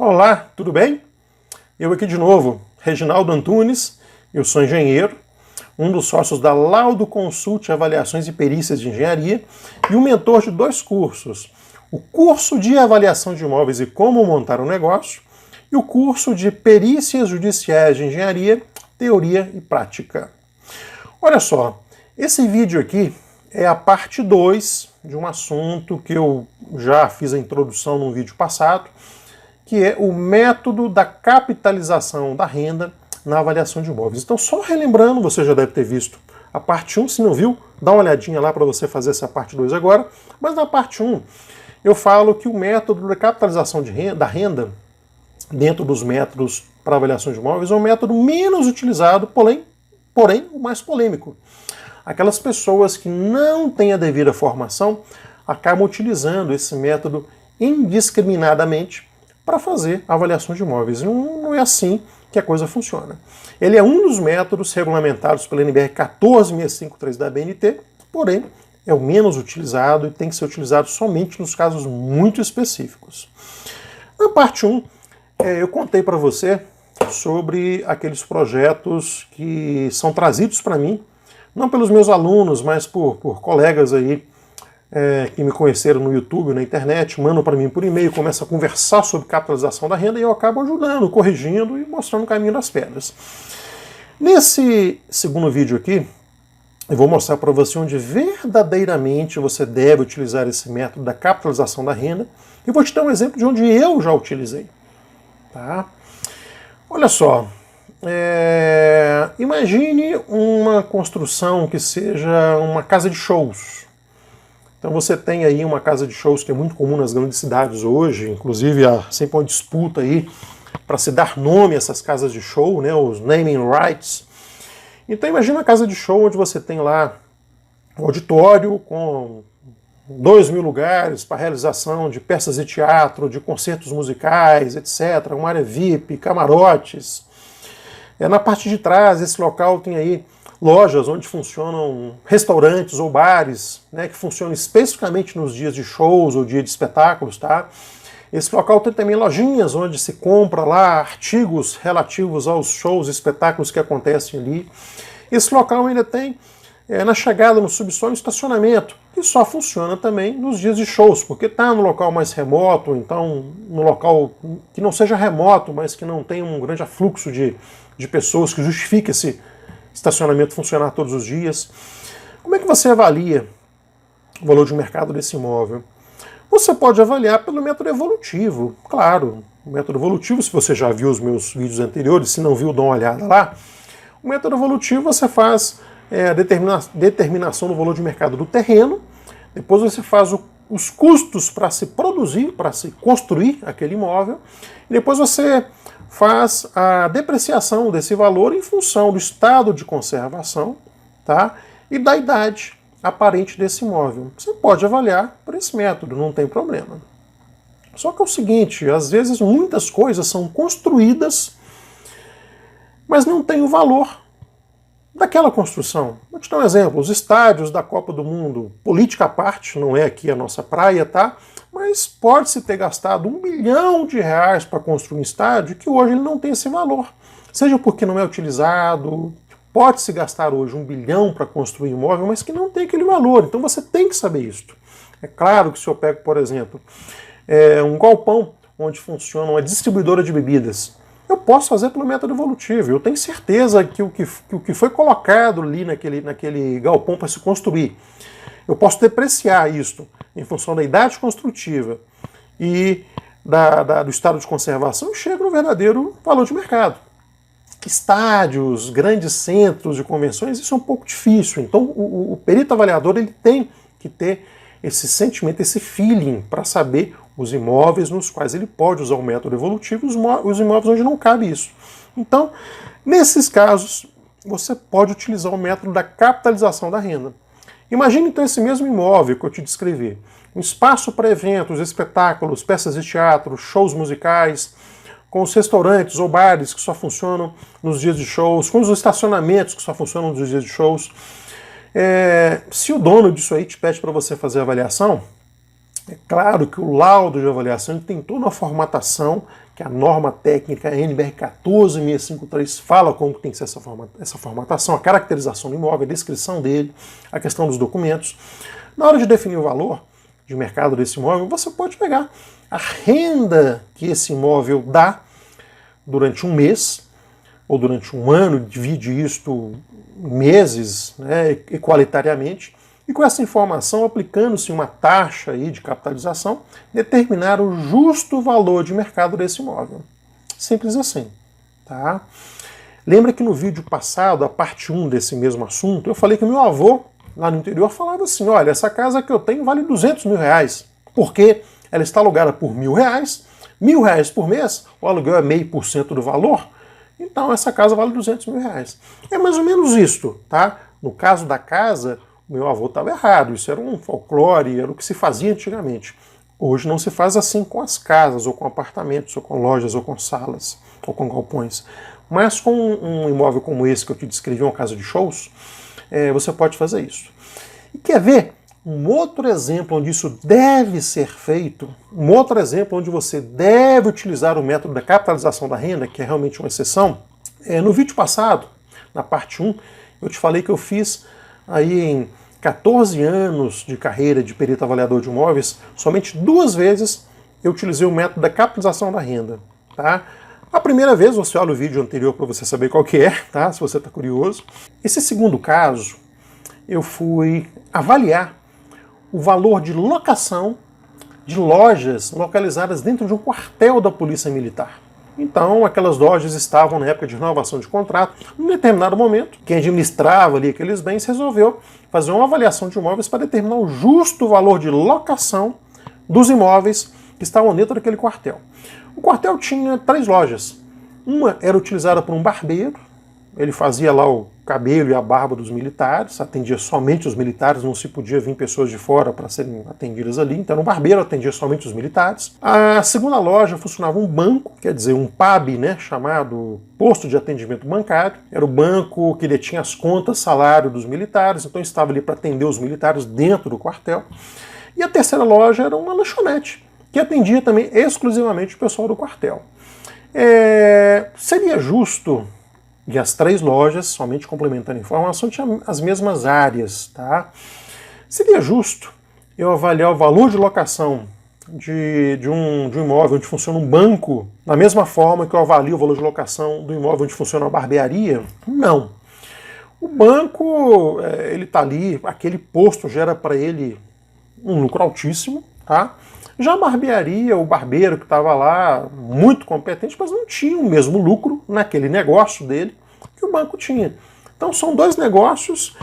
Olá, tudo bem? Eu aqui de novo, Reginaldo Antunes, eu sou engenheiro, um dos sócios da Laudo Consult Avaliações e Perícias de Engenharia e o mentor de dois cursos, o curso de avaliação de imóveis e como montar um negócio e o curso de Perícias Judiciais de Engenharia, Teoria e Prática. Olha só, esse vídeo aqui é a parte 2 de um assunto que eu já fiz a introdução num vídeo passado, que é o método da capitalização da renda na avaliação de imóveis. Então, só relembrando, você já deve ter visto a parte 1, se não viu, dá uma olhadinha lá para você fazer essa parte 2 agora, mas na parte 1 eu falo que o método da capitalização da renda, dentro dos métodos para avaliação de imóveis, é um método menos utilizado, porém o mais polêmico. Aquelas pessoas que não têm a devida formação acabam utilizando esse método indiscriminadamente para fazer avaliação de imóveis. Não é assim que a coisa funciona. Ele é um dos métodos regulamentados pela NBR 14653 da BNT, porém é o menos utilizado e tem que ser utilizado somente nos casos muito específicos. Na parte 1, eu contei para você sobre aqueles projetos que são trazidos para mim, não pelos meus alunos, mas por colegas aí que me conheceram no YouTube, na internet, mandam para mim por e-mail, começam a conversar sobre capitalização da renda e eu acabo ajudando, corrigindo e mostrando o caminho das pedras. Nesse segundo vídeo aqui, eu vou mostrar para você onde verdadeiramente você deve utilizar esse método da capitalização da renda e vou te dar um exemplo de onde eu já utilizei. Tá? Olha só, imagine uma construção que seja uma casa de shows. Então você tem aí uma casa de shows que é muito comum nas grandes cidades hoje, inclusive há sempre uma disputa aí para se dar nome a essas casas de show, né, os naming rights. Então imagina uma casa de show onde você tem lá um auditório com 2.000 lugares para realização de peças de teatro, de concertos musicais, etc., uma área VIP, camarotes. Na parte de trás, esse local tem aí lojas onde funcionam restaurantes ou bares, né, que funcionam especificamente nos dias de shows ou dia de espetáculos, tá? Esse local tem também lojinhas onde se compra lá artigos relativos aos shows e espetáculos que acontecem ali. Esse local ainda tem, na chegada no subsolo, estacionamento, que só funciona também nos dias de shows, porque está no local mais remoto, então no local que não seja remoto, mas que não tenha um grande afluxo de pessoas que justifique esse estacionamento funcionar todos os dias. Como é que você avalia o valor de mercado desse imóvel? Você pode avaliar pelo método evolutivo, claro. O método evolutivo, se você já viu os meus vídeos anteriores, se não viu, dá uma olhada lá. O método evolutivo você faz a determinação do valor de mercado do terreno, depois você faz os custos para se produzir, para se construir aquele imóvel, e depois você faz a depreciação desse valor em função do estado de conservação, tá? E da idade aparente desse imóvel. Você pode avaliar por esse método, não tem problema. Só que é o seguinte, às vezes muitas coisas são construídas, mas não tem o valor daquela construção. Vou te dar um exemplo, os estádios da Copa do Mundo, política à parte, não é aqui a nossa praia, tá? Mas pode-se ter gastado R$1 bilhão para construir um estádio que hoje ele não tem esse valor. Seja porque não é utilizado, pode-se gastar hoje R$1 bilhão para construir um imóvel, mas que não tem aquele valor. Então você tem que saber isso. É claro que se eu pego, por exemplo, um galpão onde funciona uma distribuidora de bebidas, eu posso fazer pelo método evolutivo. Eu tenho certeza que o que foi colocado ali naquele galpão para se construir, eu posso depreciar isso em função da idade construtiva e do estado de conservação e chego no verdadeiro valor de mercado. Estádios, grandes centros de convenções, isso é um pouco difícil. Então o perito avaliador ele tem que ter esse sentimento, esse feeling para saber os imóveis nos quais ele pode usar o método evolutivo e os imóveis onde não cabe isso. Então, nesses casos, você pode utilizar o método da capitalização da renda. Imagine então esse mesmo imóvel que eu te descrevi. Um espaço para eventos, espetáculos, peças de teatro, shows musicais, com os restaurantes ou bares que só funcionam nos dias de shows, com os estacionamentos que só funcionam nos dias de shows. Se o dono disso aí te pede para você fazer a avaliação, É claro que o laudo de avaliação tem toda uma formatação que a norma técnica NBR 14653 fala como tem que ser essa formatação, a caracterização do imóvel, a descrição dele, a questão dos documentos. Na hora de definir o valor de mercado desse imóvel, você pode pegar a renda que esse imóvel dá durante um mês ou durante um ano, divide isto em meses, né, equalitariamente, e com essa informação, aplicando-se uma taxa aí de capitalização, determinar o justo valor de mercado desse imóvel. Simples assim. Tá? Lembra que no vídeo passado, a parte 1 desse mesmo assunto, eu falei que meu avô, lá no interior, falava assim, olha, essa casa que eu tenho vale 200 mil reais, porque ela está alugada por R$1.000, R$1.000 por mês, o aluguel é 0,5% do valor, então essa casa vale 200 mil reais. É mais ou menos isto, tá? No caso da casa, meu avô estava errado, isso era um folclore, era o que se fazia antigamente. Hoje não se faz assim com as casas, ou com apartamentos, ou com lojas, ou com salas, ou com galpões. Mas com um imóvel como esse que eu te descrevi, uma casa de shows, você pode fazer isso. E quer ver um outro exemplo onde isso deve ser feito? Um outro exemplo onde você deve utilizar o método da capitalização da renda, que é realmente uma exceção? No vídeo passado, na parte 1, eu te falei que eu fiz aí em 14 anos de carreira de perito avaliador de imóveis, somente 2 vezes eu utilizei o método da capitalização da renda. Tá? A primeira vez, você olha o vídeo anterior para você saber qual que é, tá? Se você está curioso. Esse segundo caso, eu fui avaliar o valor de locação de lojas localizadas dentro de um quartel da Polícia Militar. Então, aquelas lojas estavam na época de renovação de contrato. Em determinado momento, quem administrava ali aqueles bens resolveu fazer uma avaliação de imóveis para determinar o justo valor de locação dos imóveis que estavam dentro daquele quartel. O quartel tinha 3 lojas. Uma era utilizada por um barbeiro, ele fazia lá o cabelo e a barba dos militares, atendia somente os militares, não se podia vir pessoas de fora para serem atendidas ali, então o barbeiro atendia somente os militares. A segunda loja funcionava um banco, quer dizer, um PAB, né, chamado Posto de Atendimento Bancário. Era o banco que detinha as contas, salário dos militares, então estava ali para atender os militares dentro do quartel. E a terceira loja era uma lanchonete, que atendia também exclusivamente o pessoal do quartel. Seria justo, e as 3 lojas, somente complementando a informação, tinham as mesmas áreas. Tá? Seria justo eu avaliar o valor de locação de um imóvel onde funciona um banco da mesma forma que eu avalio o valor de locação do imóvel onde funciona uma barbearia? Não. O banco, ele está ali, aquele posto gera para ele um lucro altíssimo, tá? Já a barbearia, o barbeiro que estava lá, muito competente, mas não tinha o mesmo lucro naquele negócio dele que o banco tinha. Então são 2 negócios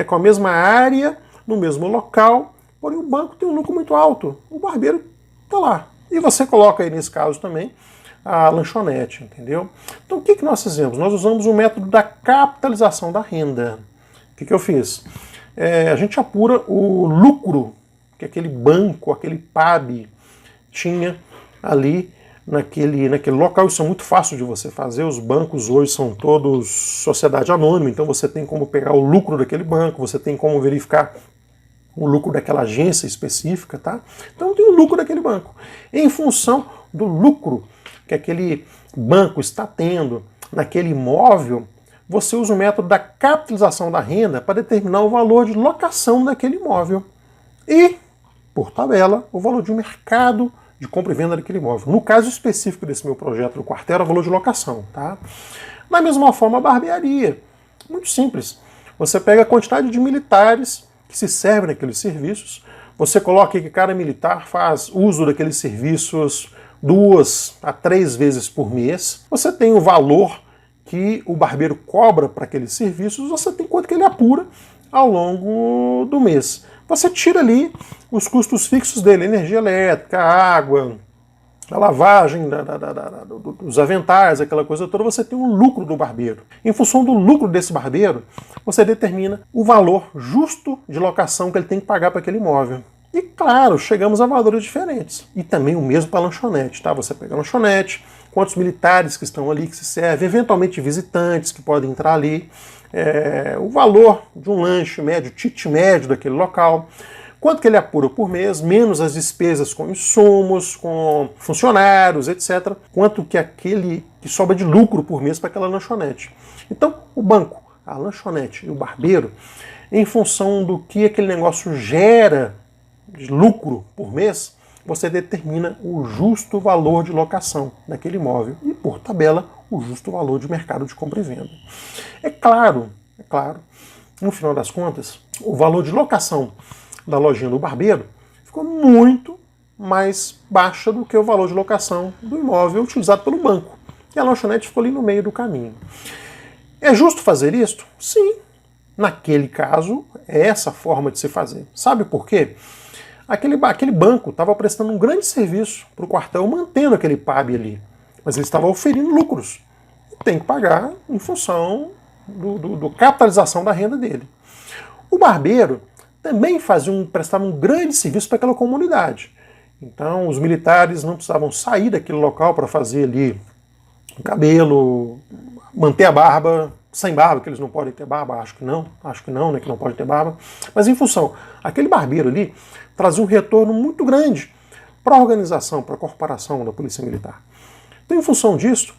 com a mesma área, no mesmo local, porém o banco tem um lucro muito alto, o barbeiro está lá. E você coloca aí nesse caso também a lanchonete, entendeu? Então o que nós fizemos? Nós usamos o método da capitalização da renda. O que eu fiz? A gente apura o lucro que aquele banco, aquele PAB tinha ali naquele local. Isso é muito fácil de você fazer. Os bancos hoje são todos sociedade anônima, então você tem como pegar o lucro daquele banco, você tem como verificar o lucro daquela agência específica, tá? Então tem o lucro daquele banco. Em função do lucro que aquele banco está tendo naquele imóvel, você usa o método da capitalização da renda para determinar o valor de locação daquele imóvel. E, por tabela, o valor de mercado de compra e venda daquele imóvel. No caso específico desse meu projeto do quartel, era o valor de locação. Tá? Da mesma forma, a barbearia. Muito simples. Você pega a quantidade de militares que se servem naqueles serviços, você coloca que cada militar faz uso daqueles serviços 2 a 3 vezes por mês, você tem o valor que o barbeiro cobra para aqueles serviços, você tem quanto que ele apura ao longo do mês. Você tira ali os custos fixos dele, energia elétrica, água, a lavagem dos aventais, aquela coisa toda, você tem um lucro do barbeiro. Em função do lucro desse barbeiro, você determina o valor justo de locação que ele tem que pagar para aquele imóvel. E claro, chegamos a valores diferentes. E também o mesmo para a lanchonete, tá? Você pega a lanchonete, quantos militares que estão ali que se servem, eventualmente visitantes que podem entrar ali, o valor de um lanche médio, ticket médio daquele local. quanto que ele apura por mês, menos as despesas com insumos, com funcionários, etc. Quanto que aquele que sobra de lucro por mês para aquela lanchonete. Então, o banco, a lanchonete e o barbeiro, em função do que aquele negócio gera de lucro por mês, você determina o justo valor de locação daquele imóvel e, por tabela, o justo valor de mercado de compra e venda. É claro, no final das contas, o valor de locação da lojinha do barbeiro ficou muito mais baixa do que o valor de locação do imóvel utilizado pelo banco. E a lanchonete ficou ali no meio do caminho. É justo fazer isso? Sim. Naquele caso, é essa forma de se fazer. Sabe por quê? Aquele banco estava prestando um grande serviço para o quartel, mantendo aquele pub ali. Mas ele estava oferindo lucros. Tem que pagar em função do capitalização da renda dele. O barbeiro também prestava um grande serviço para aquela comunidade. Então, os militares não precisavam sair daquele local para fazer ali o cabelo, manter a barba, sem barba, que eles não podem ter barba, acho que não, né, que não pode ter barba. Mas em função, aquele barbeiro ali trazia um retorno muito grande para a organização, para a corporação da Polícia Militar. Então, em função disso,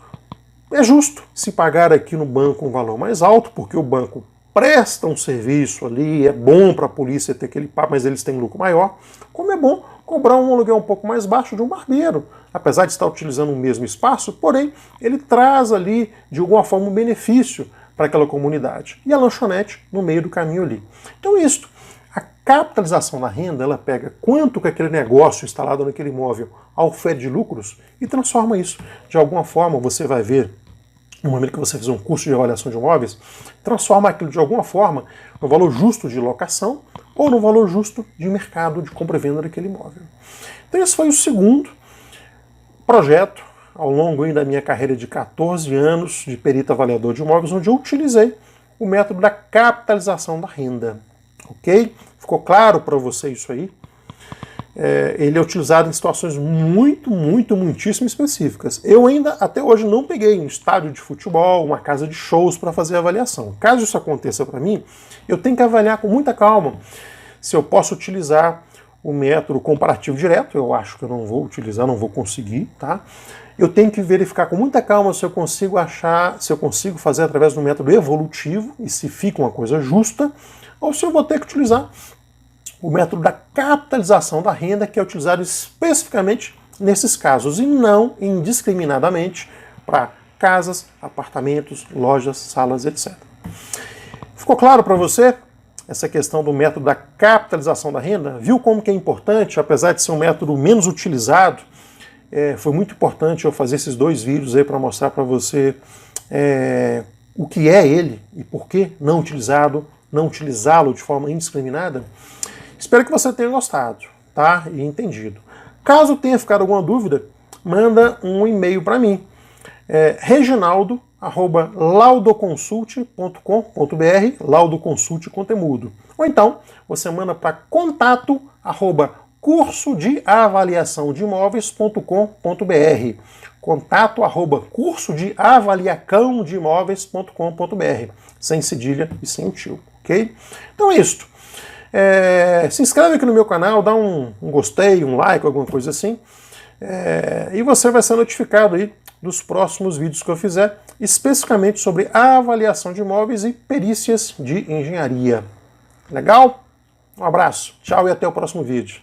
é justo se pagar aqui no banco um valor mais alto, porque o banco presta um serviço ali, é bom para a polícia ter aquele papo, mas eles têm lucro maior, como é bom cobrar um aluguel um pouco mais baixo de um barbeiro, apesar de estar utilizando o mesmo espaço, porém, ele traz ali, de alguma forma, um benefício para aquela comunidade. E a lanchonete no meio do caminho ali. Então, isso. A capitalização da renda, ela pega quanto que aquele negócio instalado naquele imóvel ofere de lucros e transforma isso. De alguma forma, você vai ver, no momento que você fizer um curso de avaliação de imóveis, transforma aquilo de alguma forma no valor justo de locação ou no valor justo de mercado de compra e venda daquele imóvel. Então esse foi o segundo projeto ao longo da minha carreira de 14 anos de perito avaliador de imóveis, onde eu utilizei o método da capitalização da renda. Ok? Ficou claro para você isso aí? Ele é utilizado em situações muitíssimo específicas. Eu ainda, até hoje, não peguei um estádio de futebol, uma casa de shows para fazer a avaliação. Caso isso aconteça para mim, eu tenho que avaliar com muita calma se eu posso utilizar o método comparativo direto. Eu acho que eu não vou utilizar, não vou conseguir, tá? Eu tenho que verificar com muita calma se eu consigo fazer através do método evolutivo e se fica uma coisa justa, ou se eu vou ter que utilizar o método da capitalização da renda, que é utilizado especificamente nesses casos e não indiscriminadamente para casas, apartamentos, lojas, salas, etc. Ficou claro para você essa questão do método da capitalização da renda? Viu como que é importante, apesar de ser um método menos utilizado? Foi muito importante eu fazer esses 2 vídeos aí para mostrar para você o que é ele e por que não utilizá-lo de forma indiscriminada. Espero que você tenha gostado, tá? E entendido. Caso tenha ficado alguma dúvida, manda um e-mail para mim. reginaldo@laudoconsult.com.br, Laudoconsult com temudo. Ou então, você manda para contato@cursodeavaliaçãodeimóveis.com.br, contato@cursodeavaliacaodeimóveis.com.br, sem cedilha e sem o tio, ok? Então é isso. Se inscreve aqui no meu canal, dá um gostei, um like, alguma coisa assim. E você vai ser notificado aí dos próximos vídeos que eu fizer, especificamente sobre a avaliação de imóveis e perícias de engenharia. Legal? Um abraço, tchau e até o próximo vídeo.